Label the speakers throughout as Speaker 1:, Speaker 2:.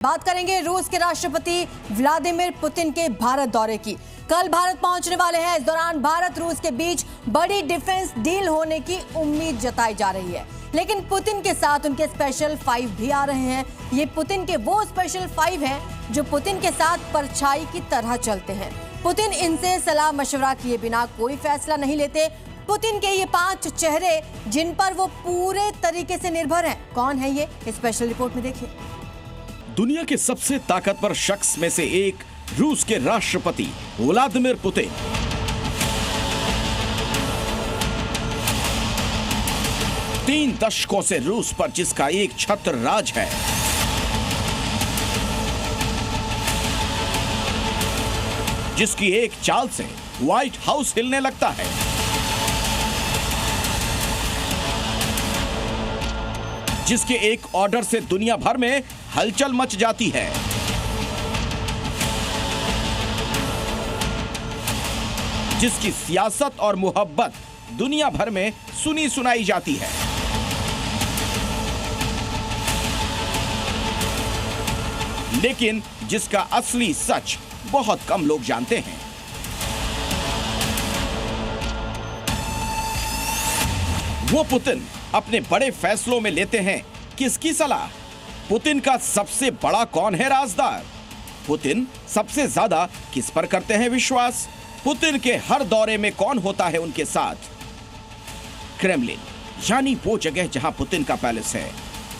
Speaker 1: बात करेंगे रूस के राष्ट्रपति व्लादिमीर पुतिन के भारत दौरे की। कल भारत पहुंचने वाले हैं। इस दौरान भारत रूस के बीच बड़ी डिफेंस डील होने की उम्मीद जताई जा रही है, लेकिन पुतिन के साथ उनके स्पेशल 5 भी आ रहे हैं। ये पुतिन के वो स्पेशल 5 हैं जो पुतिन के साथ परछाई की तरह चलते हैं। पुतिन इनसे सलाह मशवरा किए बिना कोई फैसला नहीं लेते। पुतिन के ये 5 चेहरे जिन पर वो पूरे तरीके से निर्भर हैं, कौन है ये? स्पेशल रिपोर्ट में देखिए।
Speaker 2: दुनिया के सबसे ताकतवर शख्स में से एक रूस के राष्ट्रपति व्लादिमीर पुतिन। तीन दशकों से रूस पर जिसका एक छत्र राज है, जिसकी एक चाल से व्हाइट हाउस हिलने लगता है, जिसके एक ऑर्डर से दुनिया भर में हलचल मच जाती है, जिसकी सियासत और मोहब्बत दुनिया भर में सुनी सुनाई जाती है, लेकिन जिसका असली सच बहुत कम लोग जानते हैं। वो पुतिन अपने बड़े फैसलों में लेते हैं किसकी सलाह? पुतिन का सबसे बड़ा कौन है राजदार? पुतिन सबसे ज्यादा किस पर करते हैं विश्वास? पुतिन के हर दौरे में कौन होता है उनके साथ? क्रेमलिन, यानी वो जगह जहां पुतिन का पैलेस है।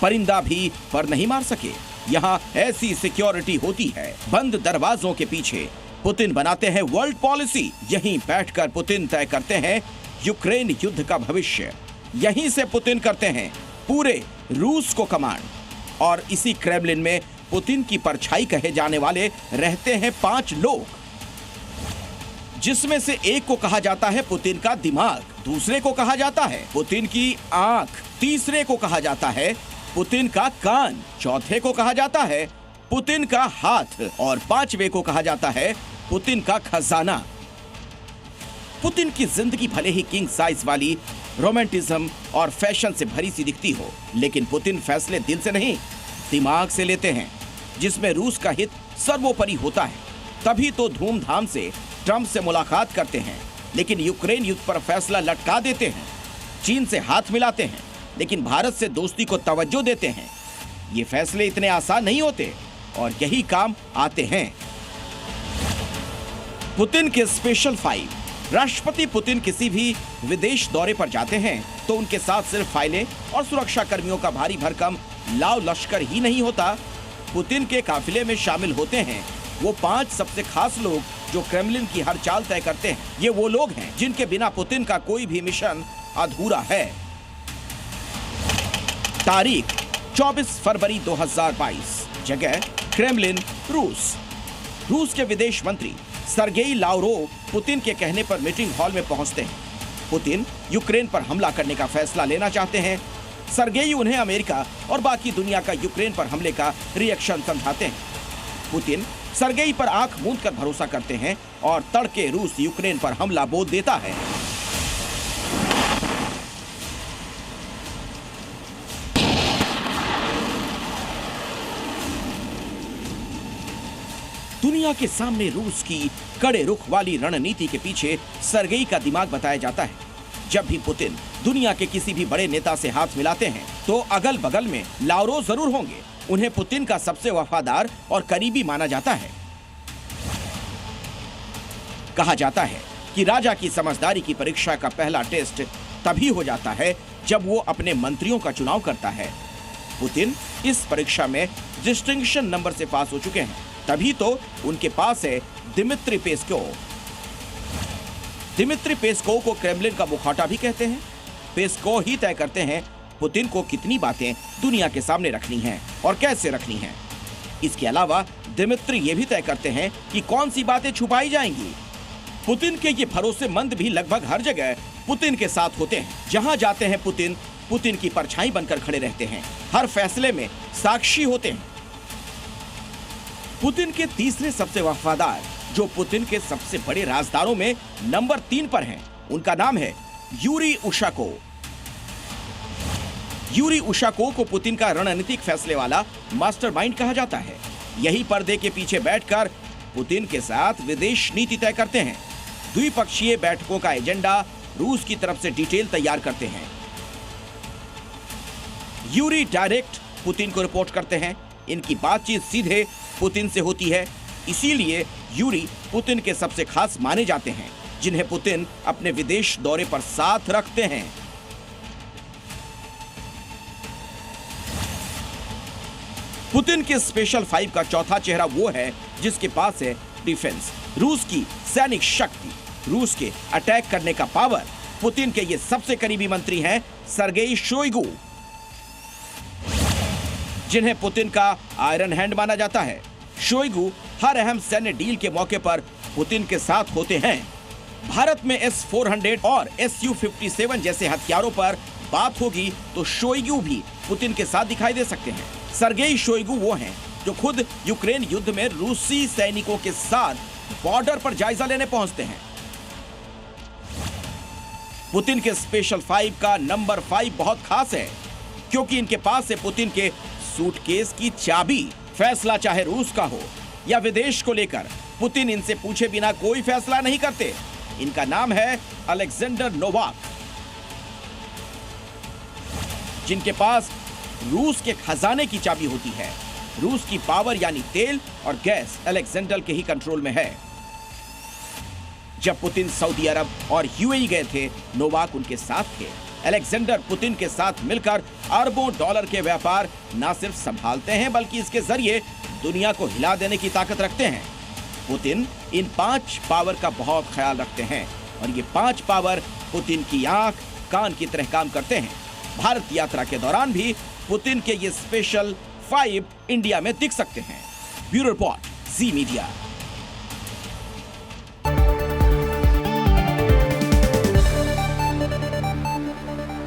Speaker 2: परिंदा भी पर नहीं मार सके। यहां ऐसी सिक्योरिटी होती है, बंद दरवाजों के पीछे पुतिन बनाते हैं वर्ल्ड पॉलिसी। यहीं बैठकर पुतिन तय करते हैं यूक्रेन युद्ध का भविष्य। यहीं से पुतिन करते हैं पूरे रूस को कमांड। और इसी क्रेमलिन में पुतिन की परछाई कहे जाने वाले रहते हैं 5 लोग, जिसमें से एक को कहा जाता है पुतिन का दिमाग, दूसरे को कहा जाता है पुतिन की आंख, तीसरे को कहा जाता है पुतिन का कान, चौथे को कहा जाता है पुतिन का हाथ और 5वें को कहा जाता है पुतिन का खजाना। पुतिन की जिंदगी भले ही किंग साइज वाली रोमांटिज्म और फैशन से भरी सी दिखती हो, लेकिन पुतिन फैसले दिल से नहीं, दिमाग से लेते हैं, जिसमें रूस का हित सर्वोपरि होता है। तभी तो धूमधाम से ट्रंप से मुलाकात करते हैं, लेकिन यूक्रेन युद्ध पर फैसला लटका देते हैं। चीन से हाथ मिलाते हैं, लेकिन भारत से दोस्ती को तवज्जो देते हैं। ये फैसले इतने आसान नहीं होते और यही काम आते हैं पुतिन के स्पेशल 5। राष्ट्रपति पुतिन किसी भी विदेश दौरे पर जाते हैं तो उनके साथ सिर्फ फाइलें और सुरक्षा कर्मियों का भारी भरकम लाव लश्कर ही नहीं होता। पुतिन के काफिले में शामिल होते हैं वो 5 सबसे खास लोग जो क्रेमलिन की हर चाल तय करते हैं। ये वो लोग हैं जिनके बिना पुतिन का कोई भी मिशन अधूरा है। तारीख 24 फरवरी 2022, जगह क्रेमलिन, रूस। रूस के विदेश मंत्री सर्गेई लावरोव पुतिन के कहने पर मीटिंग हॉल में पहुंचते हैं। पुतिन यूक्रेन पर हमला करने का फैसला लेना चाहते हैं। सर्गेई उन्हें अमेरिका और बाकी दुनिया का यूक्रेन पर हमले का रिएक्शन समझाते हैं। पुतिन सर्गेई पर आंख मूंद कर भरोसा करते हैं और तड़के रूस यूक्रेन पर हमला बोल देता है। दुनिया के सामने रूस की कड़े रुख वाली रणनीति के पीछे सर्गेई का दिमाग बताया जाता है। जब भी पुतिन दुनिया के किसी भी बड़े नेता से हाथ मिलाते हैं तो अगल बगल में लावरोव जरूर होंगे। उन्हें पुतिन का सबसे वफादार और करीबी माना जाता है। कहा जाता है कि राजा की समझदारी की परीक्षा का पहला टेस्ट तभी हो जाता है जब वो अपने मंत्रियों का चुनाव करता है। पुतिन इस परीक्षा में डिस्टिंक्शन नंबर से पास हो चुके हैं, तभी तो उनके पास है दिमित्री पेस्कोव। दिमित्री पेस्कोव को क्रेमलिन का मुखौटा भी कहते हैं। पेस्कोव ही तय करते हैं पुतिन को कितनी बातें दुनिया के सामने रखनी हैं और कैसे रखनी हैं। इसके अलावा दिमित्री ये भी तय करते हैं कि कौन सी बातें छुपाई जाएंगी। पुतिन के ये भरोसेमंद भी लगभग हर जगह पुतिन के साथ होते हैं। जहां जाते हैं पुतिन, पुतिन की परछाई बनकर खड़े रहते हैं, हर फैसले में साक्षी होते हैं। पुतिन के तीसरे सबसे वफादार, जो पुतिन के सबसे बड़े राजदारों में नंबर 3 पर हैं, उनका नाम है यूरी उशाकोव। यूरी उशाकोव को पुतिन का रणनीतिक फैसले वाला मास्टरमाइंड कहा जाता है। यही पर्दे के पीछे बैठकर पुतिन के साथ विदेश नीति तय करते हैं। द्विपक्षीय बैठकों का एजेंडा रूस की तरफ से डिटेल तैयार करते हैं। यूरी डायरेक्ट पुतिन को रिपोर्ट करते हैं। इनकी बातचीत सीधे पुतिन से होती है, इसीलिए यूरी पुतिन के सबसे खास माने जाते हैं, जिन्हें पुतिन अपने विदेश दौरे पर साथ रखते हैं। पुतिन के स्पेशल 5 का चौथा चेहरा वो है जिसके पास है डिफेंस, रूस की सैनिक शक्ति, रूस के अटैक करने का पावर। पुतिन के ये सबसे करीबी मंत्री हैं सर्गेई शोइगु, जिन्हें पुतिन का आयरन हैंड माना जाता है। शोइगु हर अहम सैन्य डील के मौके पर पुतिन के साथ होते हैं। भारत में S-400 और Su-57 जैसे हथियारों पर बात होगी तो शोइगु भी पुतिन के साथ दिखाई दे सकते हैं। सर्गेई शोइगु वो हैं जो खुद यूक्रेन युद्ध में रूसी सैनिकों के साथ बॉर्डर पर जायजा लेने पहुंचते हैं। पुतिन के स्पेशल 5 का नंबर 5 बहुत खास है, क्योंकि इनके पास है पुतिन के सूटकेस की चाबी। फैसला चाहे रूस का हो या विदेश को लेकर, पुतिन इनसे पूछे बिना कोई फैसला नहीं करते। इनका नाम है अलेक्जेंडर नोवाक, जिनके पास रूस के खजाने की चाबी होती है। रूस की पावर यानी तेल और गैस अलेक्जेंडर के ही कंट्रोल में है। जब पुतिन सऊदी अरब और यूएई गए थे, नोवाक उनके साथ थे। अलेक्जेंडर पुतिन के साथ मिलकर अरबों डॉलर के व्यापार न सिर्फ संभालते हैं, बल्कि इसके जरिए दुनिया को हिला देने की ताकत रखते हैं। पुतिन इन 5 पावर का बहुत ख्याल रखते हैं और ये 5 पावर पुतिन की आंख कान की तरह काम करते हैं। भारत यात्रा के दौरान भी पुतिन के ये स्पेशल 5 इंडिया में दिख सकते हैं। ब्यूरो रिपोर्ट, जी मीडिया।